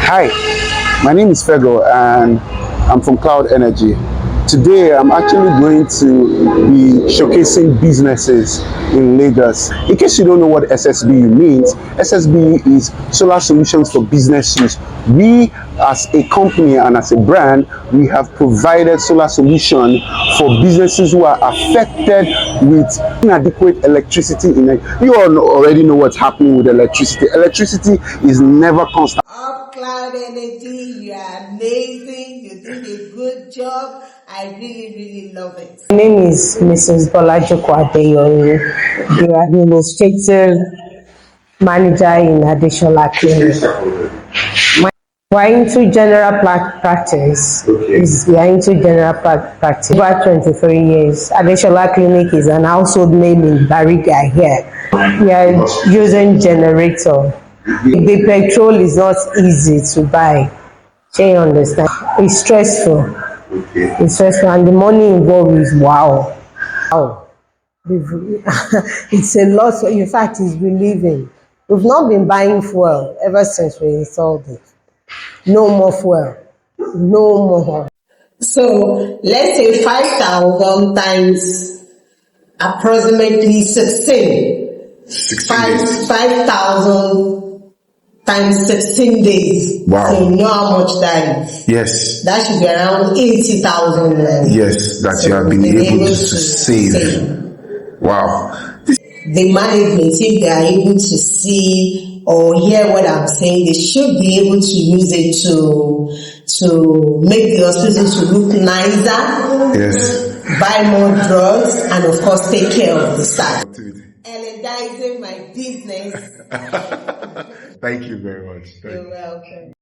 Hi, my name is Fego and I'm from Cloud Energy. Today I'm actually going to be showcasing businesses in Lagos. In case you don't know what SSBU means, SSBU is Solar Solutions for Business Use. We as a company and as a brand, we have provided solar solution for businesses who are affected with inadequate electricity. You all already know what's happening with electricity. Electricity is never constant. Cloud Energy, you are amazing. You're doing a good job. I really love it. My name is Mrs. Bolajoko Adeyomi, the administrative manager in Adesola Clinic. We're into general practice. We're into general practice. Over 23 years. Adesola Clinic is an household name in Bariga here. We are using generator. The petrol is not easy to buy. Do you understand? It's stressful. It's stressful, and the money involved is wow. It's a lot. In fact, it's relieving. We've not been buying fuel ever since we installed it. No more fuel. No more. So let's say 5,000 times approximately 16. 5,000 times 16 days. Wow. So you know how much that is. Yes. That should be around 80,000. Yes, that so you have been able to save. Wow. The management, if they are able to see or hear what I'm saying, they should be able to use it to make the hospitals to look nicer. Yes. Buy more drugs, and of course take care of the staff. Energizing my business. Thank you very much. You're welcome.